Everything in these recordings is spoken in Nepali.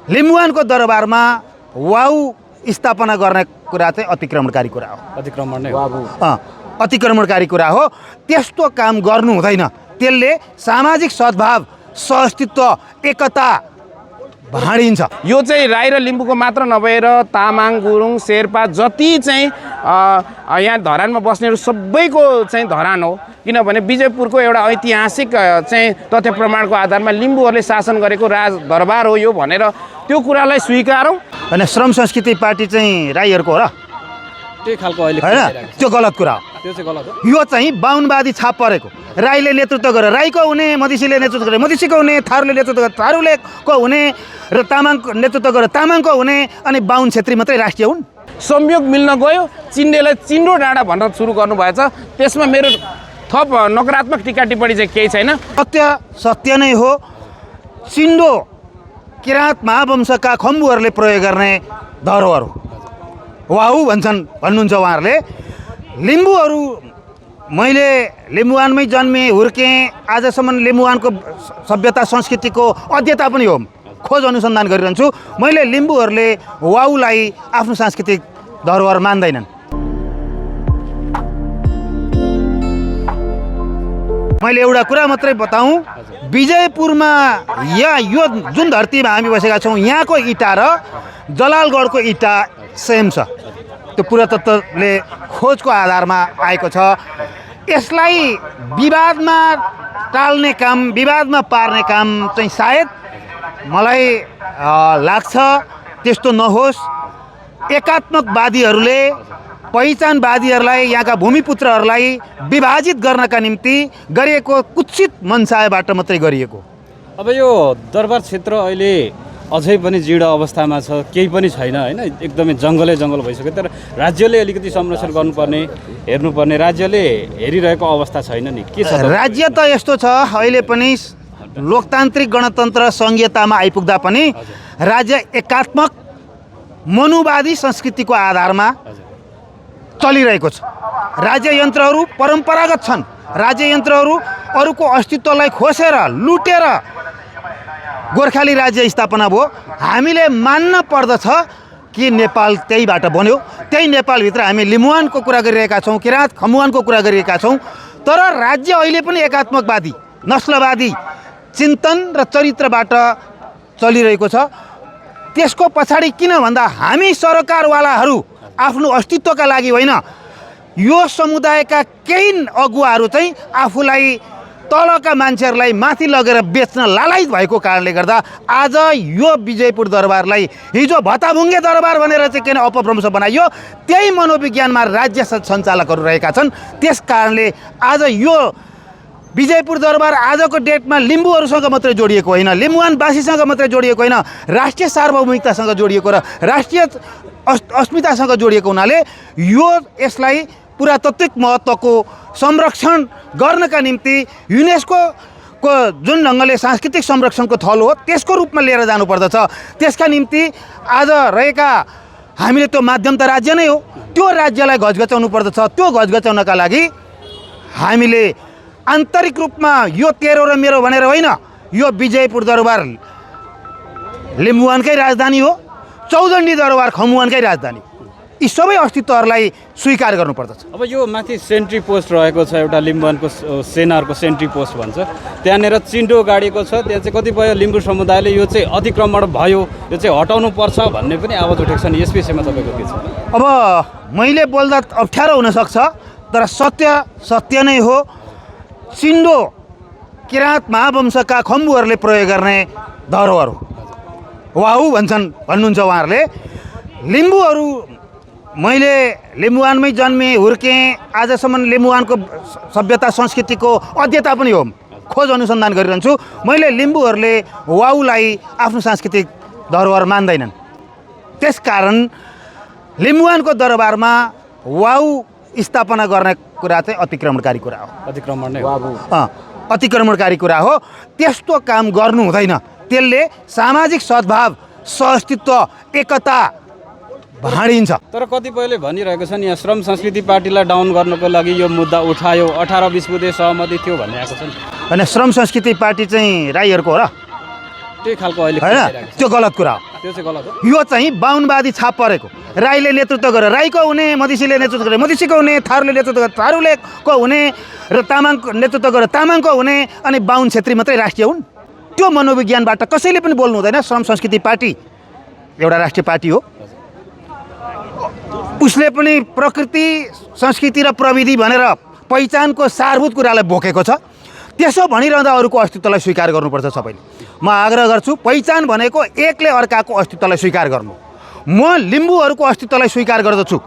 लिम्बुवानको दरबारमा वाउ स्थापना गर्ने कुरा चाहिँ अतिक्रमणकारी कुरा हो। अतिक्रमण नै हो। अतिक्रमणकारी कुरा हो। त्यस्तो काम गर्नु हुँदैन। त्यसले सामाजिक सद्भाव, सहअस्तित्व, एकता भाँडिन्छ। यो चाहिँ राई र लिम्बूको मात्र नभएर तामाङ, गुरुङ, शेर्पा जति चाहिँ यहाँ धरानमा बस्नेहरू सबैको चाहिँ धरान हो। किनभने विजयपुरको एउटा ऐतिहासिक चाहिँ तथ्य प्रमाणको आधारमा लिम्बूहरूले शासन गरेको राज दरबार हो यो भनेर त्यो कुरालाई स्वीकारौँ। अनि श्रम संस्कृति पार्टी चाहिँ राईहरूको हो र? त्यही खालको अहिले होइन, त्यो गलत कुरा हो। त्यो चाहिँ गलत हो। यो चाहिँ बाहुनवादी छाप परेको। राईले नेतृत्व गरेर राईको हुने, मधेसीले नेतृत्व गरे मधेसीको हुने, थारूले नेतृत्व गरेर थारूलेको हुने र तामाङको नेतृत्व गरेर तामाङको हुने, अनि बाहुन छेत्री मात्रै राष्ट्रिय हुन्। संयोग मिल्न गयो, चिन्डेलाई चिन्डो डाँडा भनेर सुरु गर्नुभएछ। त्यसमा मेरो थप नकारात्मक टिका टिप्पणी चाहिँ केही छैन। सत्य नै हो। चिन्डो किराँत महावंशका खम्बुहरूले प्रयोग गर्ने धरोहर हो। वाहु भन्नुहुन्छ उहाँहरूले। लिम्बूहरू, मैले लिम्बुवानमै जन्मेँ हुर्केँ, आजसम्म लिम्बुवानको सभ्यता संस्कृतिको अध्येता पनि हो, खोज अनुसन्धान गरिरहन्छु। मैले लिम्बूहरूले वाउलाई आफ्नो सांस्कृतिक धरोहर मान्दैनन्। मैले एउटा कुरा मात्रै बताऊँ, विजयपुरमा यो जुन धरतीमा हामी बसेका छौँ यहाँको इँटा र जलालगढको इँटा सेम छ। त्यो पुरातत्त्वले खोजको आधारमा आएको छ। यसलाई विवादमा टाल्ने काम, विवादमा पार्ने काम चाहिँ सायद मलाई लाग्छ त्यस्तो नहोस्। एकात्मकवादीहरूले पहिचानवादीहरूलाई, यहाँका भूमिपुत्रहरूलाई विभाजित गर्नका निम्ति गरिएको कुत्सित मनसायबाट मात्रै गरिएको। अब यो दरबार क्षेत्र अहिले अझै पनि जीर्ण अवस्थामा छ, केही पनि छैन होइन, एकदमै जङ्गल भइसक्यो। तर राज्यले अलिकति संरक्षण गर्नुपर्ने, हेर्नुपर्ने, राज्यले हेरिरहेको अवस्था छैन नि, के छ? राज्य त यस्तो छ, अहिले पनि लोकतान्त्रिक गणतन्त्र सङ्घीयतामा आइपुग्दा पनि राज्य एकात्मक मनुवादी संस्कृतिको आधारमा चलिरहेको छ। राज्य यन्त्रहरू परम्परागत छन्। राज्य यन्त्रहरू अरूको अस्तित्वलाई खोसेर लुटेर गोर्खाली राज्य स्थापना भयो। हामीले मान्न पर्दछ कि नेपाल त्यहीबाट बन्यो। त्यही नेपालभित्र हामी लिम्बुवानको कुरा गरिरहेका छौँ, किराँत खम्बुवानको कुरा गरिरहेका छौँ। तर राज्य अहिले पनि एकात्मकवादी, नस्लवादी चिन्तन र चरित्रबाट चलिरहेको छ। त्यसको पछाडि किन भन्दा हामी सरकारवालाहरू आफ्नो अस्तित्वका लागि होइन, यो समुदायका केही अगुवाहरू चाहिँ आफूलाई तलका मान्छेहरूलाई माथि लगेर बेच्न लालायित भएको कारणले गर्दा आज यो विजयपुर दरबारलाई हिजो भत्ताभुङ्गे दरबार भनेर चाहिँ किन अपभ्रंश बनाइयो, त्यही मनोविज्ञानमा राज्य सञ्चालकहरू रहेका छन्। त्यस कारणले आज यो विजयपुर दरबार आजको डेटमा लिम्बूहरूसँग मात्रै जोडिएको होइन, लिम्बुवानवासीसँग मात्रै जोडिएको होइन, राष्ट्रिय सार्वभौमिकतासँग जोडिएको र राष्ट्रिय अस्मितासँग जोडिएको हुनाले यसलाई पुरातात्विक महत्त्वको संरक्षण गर्नका निम्ति युनेस्को जुन ढङ्गले सांस्कृतिक संरक्षणको थल हो त्यसको रूपमा लिएर जानुपर्दछ। त्यसका निम्ति आज रहेका हामीले त्यो माध्यम त राज्य नै हो, त्यो राज्यलाई घचघचाउनु पर्दछ। त्यो घचघचाउनका लागि हामीले आन्तरिक रूपमा यो तेरो र मेरो भनेर होइन, यो विजयपुर दरबार लिम्बुवानकै राजधानी हो, चौदण्डी दरबार खम्बुवानकै राजधानी, यी सबै अस्तित्वहरूलाई स्वीकार गर्नुपर्दछ। अब यो माथि सेन्ट्री पोस्ट रहेको छ, एउटा लिम्बुवानको सेनाहरूको सेन्ट्री पोस्ट भन्छ, त्यहाँनिर चिन्डो गाडेको छ। त्यहाँ चाहिँ कतिपय लिम्बू समुदायले यो चाहिँ अतिक्रमण भयो, यो चाहिँ हटाउनु पर्छ भन्ने पनि आवाज उठेको छ नि, यस विषयमा तपाईँको के छ? अब मैले बोल्दा अप्ठ्यारो हुनसक्छ, तर सत्य नै हो। चिन्डो किराँत महावंशका खम्बुहरूले प्रयोग गर्ने धरोहर हो। वाहु भन्नुहुन्छ उहाँहरूले। लिम्बूहरू, मैले लिम्बुवानमै जन्मेँ हुर्केँ, आजसम्म लिम्बुवानको सभ्यता संस्कृतिको अध्येता पनि हो, खोज अनुसन्धान गरिरहन्छु। मैले लिम्बूहरूले वाउलाई आफ्नो सांस्कृतिक धरोहर मान्दैनन्। त्यसकारण लिम्बुवानको दरबारमा वाउ स्थापना गर्ने कुरा चाहिँ अतिक्रमणकारी कुरा हो। अतिक्रमण नै हो। अतिक्रमणकारी कुरा हो। त्यस्तो काम गर्नु हुँदैन। त्यसले सामाजिक सद्भाव, सहअस्तित्व, एकता भाँडिन्छ। तर कतिपयले भनिरहेको छ नि, यहाँ श्रम संस्कृति पार्टीलाई डाउन गर्नको लागि यो मुद्दा उठायो, 18-20 बुँदे सहमति थियो भन्ने आएको छ नि। होइन, श्रम संस्कृति पार्टी चाहिँ राईहरूको हो र? त्यही खालको अहिले होइन, त्यो गलत कुरा हो। त्यो चाहिँ गलत हो। यो चाहिँ बाहुनवादी छाप परेको। राईले नेतृत्व गरेर राईको हुने, मधेसीले नेतृत्व गरेर मधेसीको हुने, थारूले नेतृत्व गरेर थारूलेको हुने र तामाङको नेतृत्व गरेर तामाङको हुने, अनि बाहुन छेत्री मात्रै राष्ट्रिय हुन्। त्यो मनोविज्ञानबाट कसैले पनि बोल्नु हुँदैन। श्रम संस्कृति पार्टी एउटा राष्ट्रिय पार्टी हो। उसले पनि प्रकृति, संस्कृति र प्रविधि भनेर पहिचानको सारभूत कुरालाई बोकेको छ। त्यसो भनिरहँदा अरूको अस्तित्वलाई स्वीकार गर्नुपर्छ सबैले। म आग्रह गर्छु, पहिचान भनेको एकले अर्काको अस्तित्वलाई स्वीकार गर्नु। म लिम्बूहरूको अस्तित्वलाई स्वीकार गर्दछु,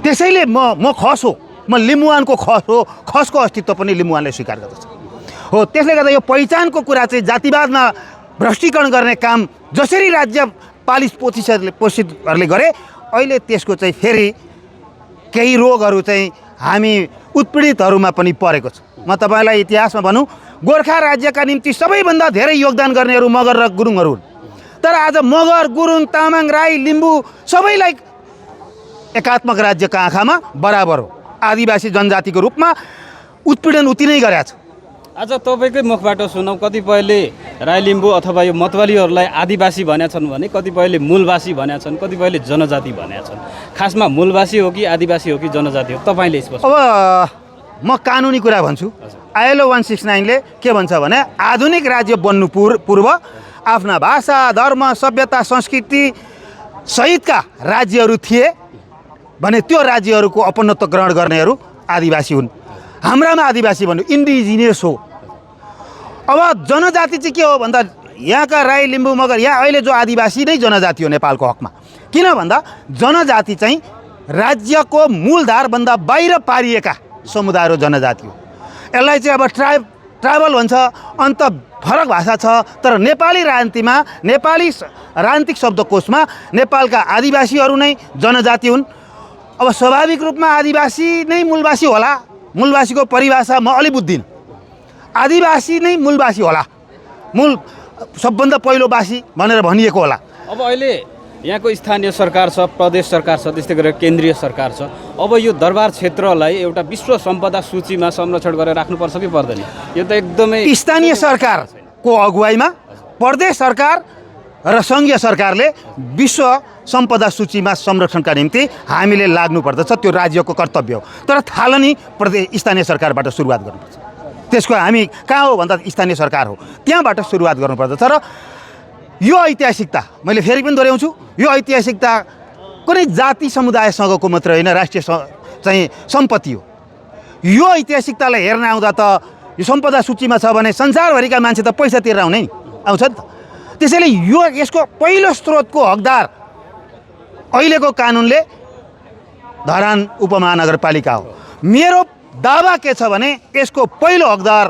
त्यसैले म खस हो, म लिम्बुवानको खस हो, खसको अस्तित्व पनि लिम्बुवानले स्वीकार गर्दछ हो। त्यसले गर्दा यो पहिचानको कुरा चाहिँ जातिवादमा भ्रष्टीकरण गर्ने काम जसरी राज्य पोषितहरूले गरे, अहिले त्यसको चाहिँ फेरि केही रोगहरू चाहिँ हामी उत्पीडितहरूमा पनि परेको छ। म तपाईँलाई इतिहासमा भनौँ, गोर्खा राज्यका निम्ति सबैभन्दा धेरै योगदान गर्नेहरू मगर र गुरुङहरू हुन्। तर आज मगर, गुरुङ, तामाङ, राई, लिम्बू सबैलाई एकात्मक राज्यका आँखामा बराबर हो। आदिवासी जनजातिको रूपमा उत्पीडन उति नै गरेको छ। आज तपाईँकै मुखबाट सुनौँ, कतिपयले राई, लिम्बू अथवा यो मतवालीहरूलाई आदिवासी भनेका छन् भने कतिपयले मूलवासी भनेका छन्, कतिपयले जनजाति भनेका छन्। खासमा मूलवासी हो कि आदिवासी हो कि जनजाति हो, तपाईँले स्पष्ट। अब म कानुनी कुरा भन्छु। ILO 169ले के भन्छ भने आधुनिक राज्य बन्नु पूर्व आफ्ना भाषा, धर्म, सभ्यता, संस्कृति सहितका राज्यहरू थिए भने त्यो राज्यहरूको अपनत्व ग्रहण गर्नेहरू आदिवासी हुन्। हाम्रामा आदिवासी भन्नु इन्डिजिनियस हो। अब जनजाति चाहिँ के हो भन्दा यहाँका राई, लिम्बू, मगर यहाँ अहिले जो आदिवासी नै जनजाति हो नेपालको हकमा। किन भन्दा जनजाति चाहिँ राज्यको मूलधारभन्दा बाहिर पारिएका समुदाय र जनजाति हो। यसलाई चाहिँ अब ट्राइबल भन्छ, अन्त फरक भाषा छ। तर नेपाली राजनीतिमा, नेपाली राजनीतिक शब्दकोशमा नेपालका आदिवासीहरू नै जनजाति हुन्। अब स्वाभाविक रूपमा आदिवासी नै मूलवासी होला। मूलवासीको परिभाषा म अलि बुझ्दिनँ। आदिवासी नै मूलवासी होला, मूल सबभन्दा पहिलो वासी भनेर भनिएको होला। अब अहिले यहाँको स्थानीय सरकार छ, प्रदेश सरकार छ, त्यस्तै गरेर केन्द्रीय सरकार छ। अब यो दरबार क्षेत्रलाई एउटा विश्व सम्पदा सूचीमा संरक्षण गरेर राख्नुपर्छ कि पर्दैन? यो त एकदमै स्थानीय सरकारको अगुवाईमा प्रदेश सरकार र सङ्घीय सरकारले विश्व सम्पदा सूचीमा संरक्षणका निम्ति हामीले लाग्नुपर्दछ। त्यो राज्यको कर्तव्य हो। तर थालनी स्थानीय सरकारबाट सुरुवात गर्नुपर्छ। त्यसको हामी कहाँ हो भन्दा स्थानीय सरकार हो, त्यहाँबाट सुरुवात गर्नुपर्दछ। र यो ऐतिहासिकता मैले फेरि पनि दोहोऱ्याउँछु, यो ऐतिहासिकता कुनै जाति समुदायसँगको मात्र होइन, राष्ट्रिय चाहिँ सम्पत्ति हो। यो ऐतिहासिकतालाई हेर्न आउँदा त यो सम्पदा सूचीमा छ भने संसारभरिका मान्छे त पैसा तिरेर आउने नि आउँछ नि त। त्यसैले यसको पहिलो स्रोतको हकदार अहिलेको कानुनले धरान उपमहानगरपालिका हो। मेरो दावा के छ भने यसको पहिलो हकदार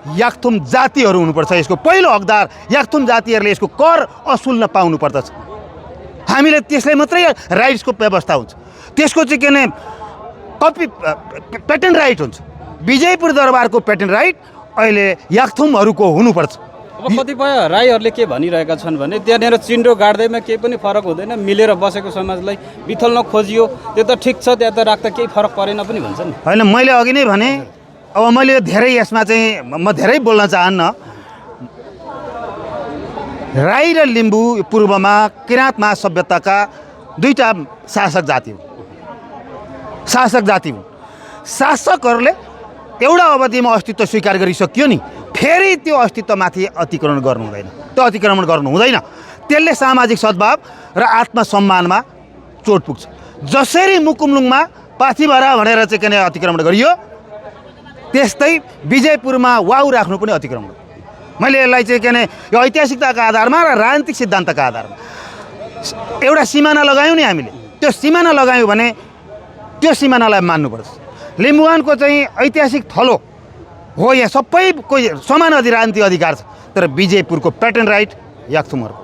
याक्थुम जातिहरू हुनुपर्छ। यसको पहिलो हकदार याक्थुम जातिहरूले यसको कर असुल्न पाउनु पर्दछ। हामीले त्यसले मात्रै राइट्सको व्यवस्था हुन्छ। त्यसको चाहिँ के भने पेटेन्ट राइट हुन्छ। विजयपुर दरबारको पेटेन्ट राइट अहिले याक्थुमहरूको हुनुपर्छ। अब कतिपय राईहरूले के भनिरहेका छन् भने त्यहाँनिर चिन्डो गाड्दैमा केही पनि फरक हुँदैन, मिलेर बसेको समाजलाई बिथल्न खोजियो, त्यो त ठिक छ, त्यहाँ त राख्दा केही फरक परेन पनि भन्छ नि। होइन, मैले अघि नै भने, अब मैले धेरै यसमा चाहिँ म धेरै बोल्न चाहन्न। राई र लिम्बू पूर्वमा किराँत महासभ्यताका दुईटा शासक जाति हुन्। शासकहरूले एउटा अवधिमा अस्तित्व स्वीकार गरिसकियो नि, फेरि त्यो अस्तित्वमाथि अतिक्रमण गर्नु हुँदैन। त्यो अतिक्रमण गर्नु हुँदैन। त्यसले सामाजिक सद्भाव र आत्मसम्मानमा चोट पुग्छ। जसरी मुकुमलुङमा पाथिभरा भनेर चाहिँ के अतिक्रमण गरियो, त्यस्तै विजयपुरमा वाउ राख्नु पनि अतिक्रमण हो। मैले यसलाई चाहिँ के यो ऐतिहासिकताका आधारमा र राजनीतिक सिद्धान्तका आधारमा एउटा सिमाना लगायौँ नि हामीले। त्यो सिमाना लगायौँ भने त्यो सिमानालाई मान्नुपर्छ। लिम्बुवानको चाहिँ ऐतिहासिक थलो हो, यहाँ सबैको समान राजनीतिक अधिकार छ। तर विजयपुरको पेटेन्ट राइट याक्थुमहरूको,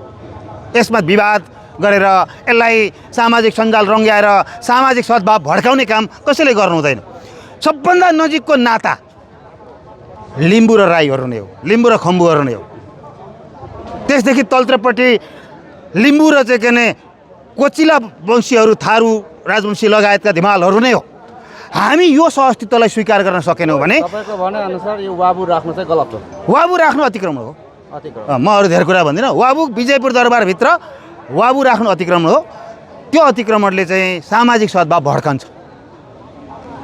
यसमा विवाद गरेर यसलाई सामाजिक सञ्जाल रङ्ग्याएर सामाजिक सद्भाव भड्काउने काम कसैले गर्नु हुँदैन। सबभन्दा नजिकको नाता लिम्बू र राईहरू नै हो, लिम्बू र खम्बुहरू नै हो। त्यसदेखि तल्त्रपट्टि लिम्बू र चाहिँ के कोचिला वंशीहरू, थारू राजवंशी लगायतका धिमालहरू नै हो। हामी यो सहअस्तित्वलाई स्वीकार गर्न सकेनौँ भने तपाईँको भने अनुसार यो वाबु राख्नु चाहिँ गलत हो। वाबु राख्नु अतिक्रमण हो। म अरू धेरै कुरा भन्दिनँ। वाबु विजयपुर दरबारभित्र वाबु राख्नु अतिक्रमण हो। त्यो अतिक्रमणले चाहिँ सामाजिक सद्भाव भड्कान्छ।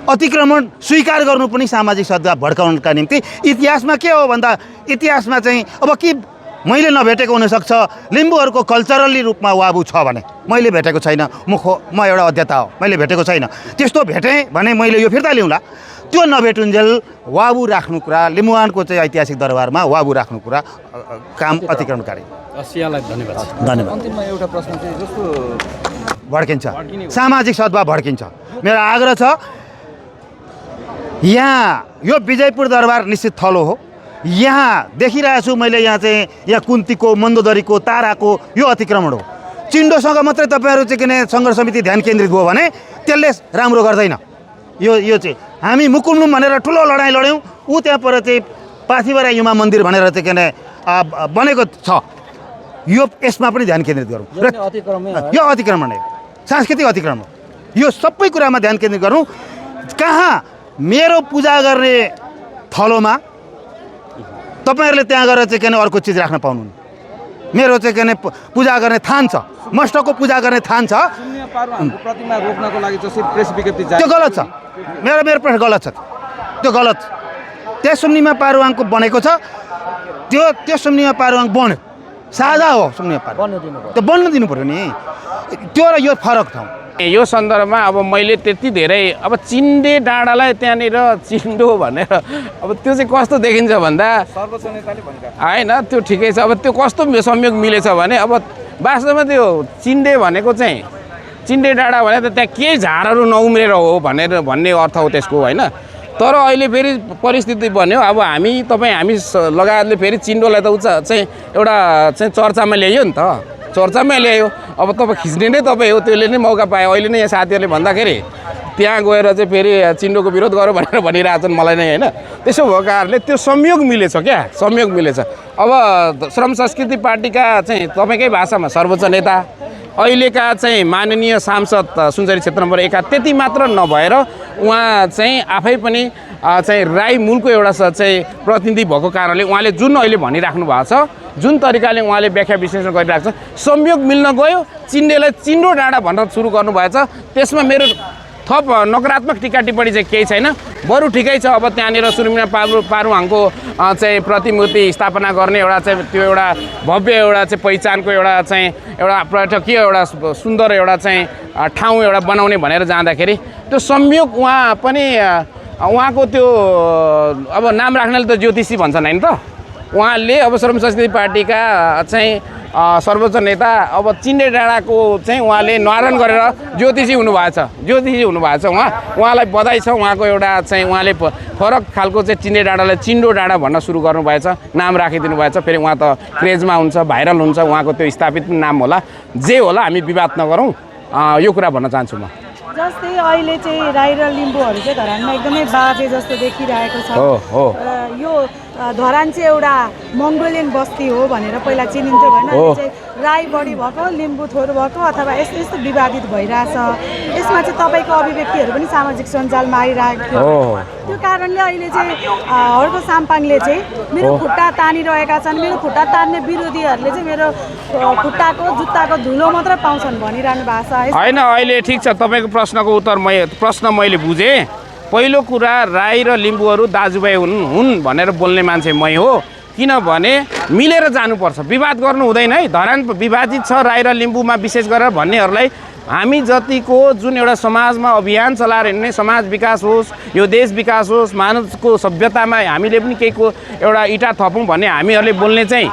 अतिक्रमण स्वीकार गर्नु पनि सामाजिक सद्भाव भड्काउनका निम्ति इतिहासमा के हो भन्दा इतिहासमा चाहिँ अब के मैले नभेटेको हुनसक्छ लिम्बूहरूको कल्चरली रूपमा वाबु छ भने मैले भेटेको छैन। म एउटा अध्येता हो, मैले भेटेको छैन। त्यस्तो भेटेँ भने मैले यो फिर्ता लिउँला। त्यो नभेटुन्जेल वाबु राख्नु कुरा लिम्बुवानको चाहिँ ऐतिहासिक दरबारमा वाबु राख्नु कुरा काम अतिक्रमणकारी। यहाँलाई धन्यवाद। धन्यवाद। अन्तिममा एउटा प्रश्न चाहिँ जस्तो भड्किन्छ, सामाजिक सद्भाव भड्किन्छ। मेरो आग्रह छ यहाँ यो विजयपुर दरबार निश्चित थलो हो। यहाँ देखिरहेको छु मैले यहाँ चाहिँ यहाँ कुन्तीको मन्दोदरीको ताराको यो अतिक्रमण हो। चिन्डोसँग मात्रै तपाईँहरू चाहिँ किन सङ्घर्ष समिति ध्यान केन्द्रित भयो भने त्यसले राम्रो गर्दैन। यो चाहिँ हामी मुकुल्नुम भनेर ठुलो लडाइँ लड्यौँ। ऊ त्यहाँ पर चाहिँ पाथिभरा युमा मन्दिर भनेर चाहिँ किन बनेको छ। यो यसमा पनि ध्यान केन्द्रित गरौँ। र यो अतिक्रमण हो, सांस्कृतिक अतिक्रमण। यो सबै कुरामा ध्यान केन्द्रित गरौँ। कहाँ मेरो पूजा गर्ने थलोमा तपाईँहरूले त्यहाँ गएर चाहिँ किन अर्को चिज राख्न पाउनुहुन्न। मेरो चाहिँ किन पूजा गर्ने थान छ, मष्टको पूजा गर्ने थान छ, प्रतिमा रोक्नको लागि जसरी प्रेस विज्ञप्ति त्यो गलत छ। मेरो प्रश्न गलत छ, त्यो गलत। त्यहाँ सुम्निमा पारुवाङको बनेको छ, त्यो सुम्निमा पारुवाङ बन्यो, साझा हो सुम्निमा पारुवाङ, त्यो बन्न दिनु पऱ्यो नि। त्यो र यो फरक छ। यो सन्दर्भमा अब मैले त्यति धेरै अब चिन्डे डाँडालाई त्यहाँनिर चिन्डो भनेर अब त्यो चाहिँ कस्तो देखिन्छ भन्दा सर्वोच्च नेताले भनेका होइन, त्यो ठिकै छ। अब त्यो कस्तो संयोग मिलेछ भने अब वास्तवमा त्यो चिन्डे भनेको चाहिँ चिन्डे डाँडा भने त त्यहाँ केही झारहरू नउम्रेर हो भन्ने अर्थ हो त्यसको, होइन। तर अहिले फेरि परिस्थिति बन्यो। अब हामी लगायतले फेरि चिन्डोलाई त चाहिँ एउटा चाहिँ चर्चामा ल्यायो नि त, चर्चामा ल्यायो। अब तपाईँ खिच्ने नै तपाईँ हो, त्यसले नै मौका पायो। अहिले नै यहाँ साथीहरूले भन्दाखेरि त्यहाँ गएर चाहिँ फेरि चिन्डोको विरोध गरौँ भनेर भनिरहेछन् मलाई नै, होइन। त्यसो भएको कारणले त्यो संयोग मिलेछ, क्या संयोग मिलेछ। अब श्रम संस्कृति पार्टीका चाहिँ तपाईँकै भाषामा सर्वोच्च नेता अहिलेका चाहिँ माननीय सांसद सुनसरी क्षेत्र नम्बर 1 त्यति मात्र नभएर उहाँ चाहिँ आफै पनि चाहिँ राई मूलको एउटा चाहिँ प्रतिनिधि भएको कारणले उहाँले जुन अहिले भनिराख्नु भएको छ, जुन तरिकाले उहाँले व्याख्या विश्लेषण गरिरहेको छ, संयोग मिल्न गयो। चिन्डेलाई चिन्डो डाँडा भनेर सुरु गर्नुभएछ। त्यसमा मेरो थप नकारात्मक टिका टिप्पणी चाहिँ केही छैन, बरु ठिकै छ। अब त्यहाँनिर सुरुमिना पारुवाङको चाहिँ प्रतिमूर्ति स्थापना गर्ने एउटा चाहिँ त्यो एउटा भव्य एउटा चाहिँ पहिचानको एउटा पर्यटकीय एउटा सुन्दर एउटा चाहिँ ठाउँ एउटा बनाउने भनेर जाँदाखेरि त्यो संयोग उहाँ पनि उहाँको त्यो अब नाम राख्नेले त ज्योतिषी भन्छन्, होइन त। उहाँले अब श्रम संस्कृति पार्टीका चाहिँ सर्वोच्च नेता अब चिन्डे डाँडाको चाहिँ उहाँले निवारण गरेर ज्योतिषी हुनुभएछ। उहाँलाई बधाई छ। उहाँको एउटा चाहिँ उहाँले फरक खालको चाहिँ चिन्डे डाँडालाई चिन्डो डाँडा भन्न सुरु गर्नुभएछ, नाम राखिदिनु भएछ। फेरि उहाँ त क्रेजमा हुन्छ, भाइरल हुन्छ, उहाँको त्यो स्थापित नाम होला, जे होला, हामी विवाद नगरौँ। यो कुरा भन्न चाहन्छु म। जस्तै अहिले चाहिँ राई र लिम्बूहरू चाहिँ धरानमा एकदमै बाजे जस्तो देखिरहेको छ। यो धरान चाहिँ एउटा मङ्गोलियन बस्ती हो भनेर पहिला चिनिन्थ्यो भएन, अहिले चाहिँ राई बढी भएको, लिम्बू थोर भएको अथवा यस्तो यस्तो विवादित भइरहेछ। यसमा चाहिँ तपाईँको अभिव्यक्तिहरू पनि सामाजिक सञ्जालमा आइरहेको थियो। त्यो कारणले अहिले चाहिँ हर्को साम्पाङले चाहिँ मेरो खुट्टा तानिरहेका छन्, मेरो खुट्टा तान्ने विरोधीहरूले चाहिँ मेरो खुट्टाको जुत्ताको धुलो मात्रै पाउँछन् भनिरहनु भएको छ। होइन, अहिले ठिक छ। तपाईँको प्रश्नको उत्तर प्रश्न मैले बुझेँ। पहिलो कुरा, राई र लिम्बूहरू दाजुभाइ हुन् भनेर बोल्ने मान्छे मै हो। किनभने मिलेर जानुपर्छ, विवाद गर्नु हुँदैन है। धरान विभाजित छ राई र लिम्बूमा विशेष गरेर भन्नेहरूलाई हामी जतिको जुन एउटा समाजमा अभियान चलाएर हिँड्ने, समाज विकास होस्, यो देश विकास होस्, मानवको सभ्यतामा हामीले पनि केहीको एउटा इँटा थपौँ भन्ने हामीहरूले बोल्ने चाहिँ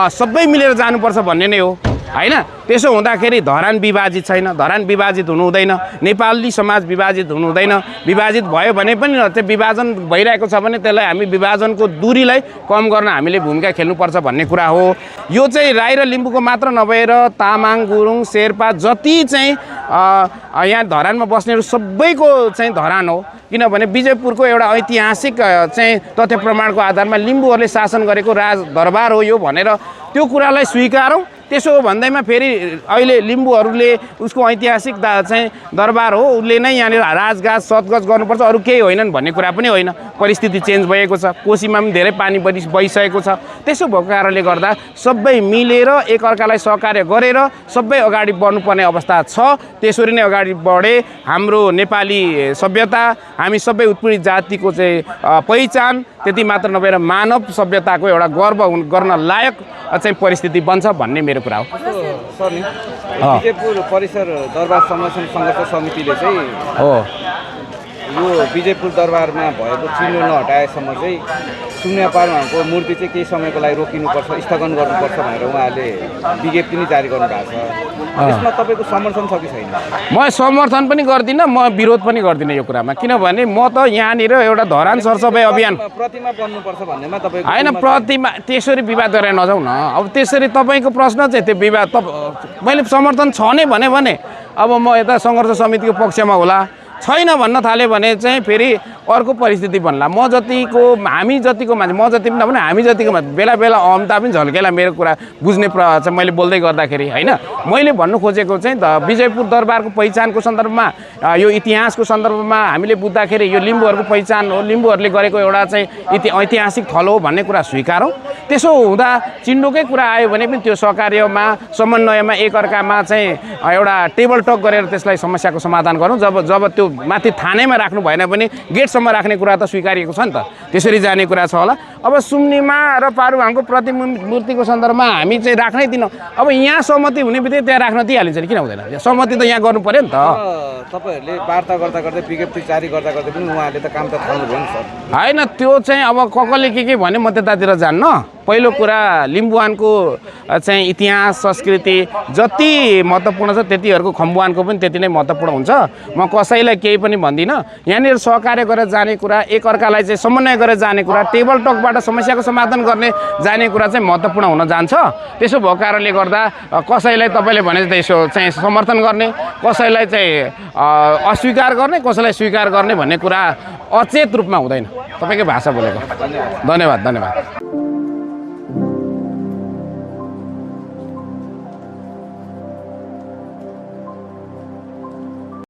सबै मिलेर जानुपर्छ भन्ने नै हो, होइन। त्यसो हुँदाखेरि धरान विभाजित छैन, धरान विभाजित हुनु हुँदैन, नेपाली समाज विभाजित हुनु हुँदैन। विभाजित भयो भने पनि त्यो विभाजन भइरहेको छ भने त्यसलाई हामी विभाजनको दूरीलाई कम गर्न हामीले भूमिका खेल्नुपर्छ भन्ने कुरा हो। यो चाहिँ राई र लिम्बूको मात्र नभएर तामाङ, गुरुङ, शेर्पा जति चाहिँ यहाँ धरानमा बस्नेहरू सबैको चाहिँ धरान हो। किनभने विजयपुरको एउटा ऐतिहासिक चाहिँ तथ्य प्रमाणको आधारमा लिम्बूहरूले शासन गरेको राज दरबार हो यो भनेर त्यो कुरालाई स्वीकारौँ। त्यसो हो भन्दैमा फेरि अहिले लिम्बूहरूले उसको ऐतिहासिक चाहिँ दरबार हो, उसले नै यहाँनिर राजगाज सतगज गर्नुपर्छ, अरू केही होइनन् भन्ने कुरा पनि होइन। परिस्थिति चेन्ज भएको छ, कोसीमा पनि धेरै पानी बहिसकेको छ। त्यसो भएको कारणले गर्दा सबै मिलेर एकअर्कालाई सहकार्य गरेर सबै अगाडि बढ्नुपर्ने अवस्था छ। त्यसरी नै अगाडि बढे हाम्रो नेपाली सभ्यता, हामी सबै उत्पीडित जातिको चाहिँ पहिचान त्यति मात्र नभएर मानव सभ्यताको एउटा गर्व गर्न लायक चाहिँ परिस्थिति बन्छ भन्ने मेरो कुरा हो। सर नि विजयपुर परिसर दरबार संरक्षण सङ्घर्ष समितिले चाहिँ यो विजयपुर दरबारमा भएको चिनो नहटाएसम्म चाहिँ शून्य पारमा मूर्ति चाहिँ केही समयको लागि रोकिनुपर्छ, स्थगन गर्नुपर्छ भनेर उहाँहरूले विज्ञप्ति नै जारी गर्नुभएको छ। यसमा तपाईँको समर्थन छ कि छैन? म समर्थन पनि गर्दिनँ, म विरोध पनि गर्दिनँ यो कुरामा, किनभने म त यहाँनिर एउटा धरान सरसफाइ अभियान प्रतिमा बन्नुपर्छ भन्नेमा तपाईँको होइन, प्रतिमा त्यसरी विवाद गरेर नजाउँ न। अब त्यसरी तपाईँको प्रश्न चाहिँ त्यो विवाद मैले समर्थन छ नै भने अब म यता सङ्घर्ष समितिको पक्षमा होला, छैन भन्न थाल्यो भने चाहिँ फेरि अर्को परिस्थिति बन्ला। हामी जतिको मान्छे, म जति पनि नभने हामी जतिको मान्छे बेला बेला अहमता पनि झल्केला मेरो कुरा बुझ्ने चाहिँ मैले बोल्दै गर्दाखेरि होइन। मैले भन्नु खोजेको चाहिँ विजयपुर दरबारको पहिचानको सन्दर्भमा, यो इतिहासको सन्दर्भमा हामीले बुझ्दाखेरि यो लिम्बूहरूको पहिचान हो, लिम्बूहरूले गरेको एउटा चाहिँ ऐतिहासिक थलो हो भन्ने कुरा स्वीकारौँ। त्यसो हुँदा चिन्डोकै कुरा आयो भने पनि त्यो सहकार्यमा समन्वयमा एकअर्कामा चाहिँ एउटा टेबल टक गरेर त्यसलाई समस्याको समाधान गरौँ। जब त्यो माथि थानैमा राख्नु भएन भने गेटसम्म राख्ने कुरा त स्वीकारिएको छ नि त, त्यसरी जाने कुरा छ होला। अब सुम्निमा र पारुहाङको प्रतिमूर्तिको सन्दर्भमा हामी चाहिँ राख्नै दिनौँ। अब यहाँ सहमति हुने बित्तिकै त्यहाँ राख्न दिइहालिन्छ नि, किन हुँदैन? सहमति त यहाँ गर्नु पऱ्यो नि त। तपाईँहरूले वार्ता गर्दा विज्ञप्ति जारी गर्दा पनि उहाँहरूले त काम त थाल्नुभयो नि सर। होइन, त्यो चाहिँ अब कसले के भने म त्यतातिर जान्न। पहिलो कुरा लिम्बुवानको चाहिँ इतिहास संस्कृति जति महत्त्वपूर्ण छ त्यतिहरूको खम्बुवानको पनि त्यति नै महत्त्वपूर्ण हुन्छ। म कसैलाई केही पनि भन्दिनँ। यहाँनिर सहकार्य गरेर जाने कुरा, एकअर्कालाई चाहिँ समन्वय गरेर जाने कुरा, टेबल टकबाट समस्याको समाधान गर्ने जाने कुरा चाहिँ महत्त्वपूर्ण हुन जान्छ। त्यसो भएको कारणले गर्दा कसैलाई तपाईँले भने त्यसो चाहिँ समर्थन गर्ने, कसैलाई चाहिँ अस्वीकार गर्ने, कसैलाई स्वीकार गर्ने भन्ने कुरा अचेत रूपमा हुँदैन। तपाईँकै भाषा बोलेको। धन्यवाद।